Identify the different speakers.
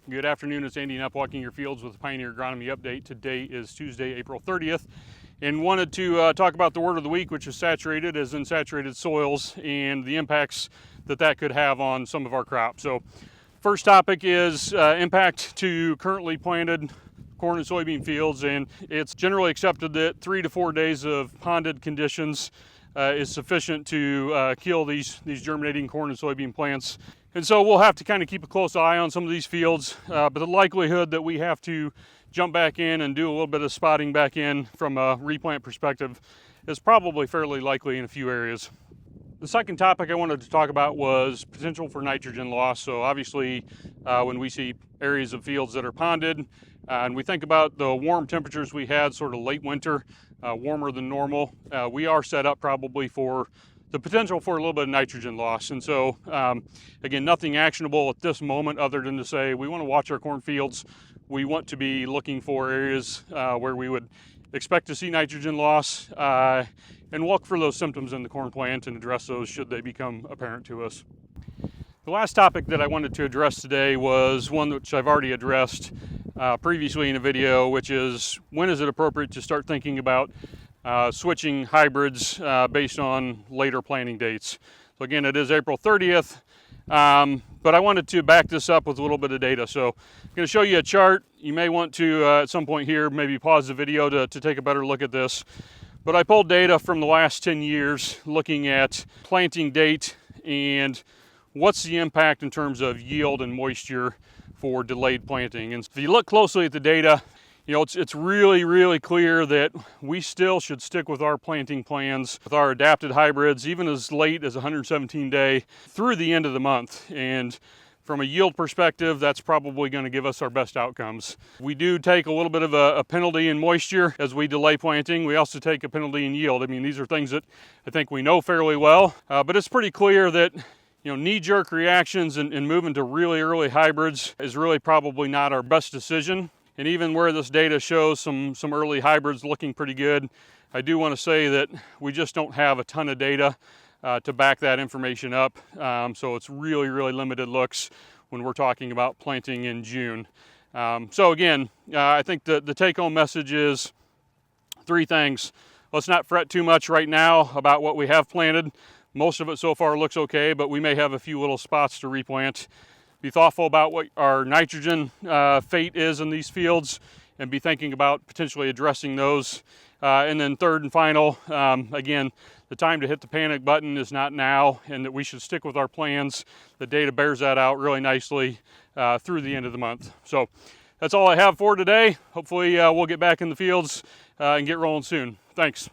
Speaker 1: Good afternoon, it's Andy Knapp walking your fields with the Pioneer Agronomy Update. Today is Tuesday, April 30th, and wanted to talk about the word of the week, which is saturated, as in saturated soils, and the impacts that could have on some of our crops. So first topic is impact to currently planted corn and soybean fields, and it's generally accepted that 3 to 4 days of ponded conditions is sufficient to kill these germinating corn and soybean plants. And so we'll have to kind of keep a close eye on some of these fields, but the likelihood that we have to jump back in and do a little bit of spotting back in from a replant perspective is probably fairly likely in a few areas. The second topic I wanted to talk about was potential for nitrogen loss. So obviously when we see areas of fields that are ponded, and we think about the warm temperatures we had sort of late winter, warmer than normal, we are set up probably for the potential for a little bit of nitrogen loss. And so again, nothing actionable at this moment other than to say we want to watch our corn fields. We want to be looking for areas where we would expect to see nitrogen loss and look for those symptoms in the corn plant and address those should they become apparent to us. The last topic that I wanted to address today was one which I've already addressed previously in a video, which is when is it appropriate to start thinking about switching hybrids based on later planting dates. So again, it is April 30th, but I wanted to back this up with a little bit of data. So I'm going to show you a chart. You may want to, at some point here, maybe pause the video to take a better look at this. But I pulled data from the last 10 years looking at planting date and what's the impact in terms of yield and moisture for delayed planting. And if you look closely at the data, you know, it's really clear that we still should stick with our planting plans with our adapted hybrids, even as late as 117 day through the end of the month. And from a yield perspective, that's probably going to give us our best outcomes. We do take a little bit of a penalty in moisture as we delay planting. We also take a penalty in yield. I mean, these are things that I think we know fairly well, but it's pretty clear that knee-jerk reactions and moving to really early hybrids is really probably not our best decision. And even where this data shows some early hybrids looking pretty good, I do want to say that we just don't have a ton of data to back that information up. So it's really limited looks when we're talking about planting in June. So again, I think the take-home message is three things. Let's not fret too much right now about what we have planted. Most of it so far looks okay, but we may have a few little spots to replant. Be thoughtful about what our nitrogen fate is in these fields and be thinking about potentially addressing those. And then third and final, again, the time to hit the panic button is not now, and that we should stick with our plans. The data bears that out really nicely through the end of the month. So that's all I have for today. Hopefully we'll get back in the fields and get rolling soon. Thanks.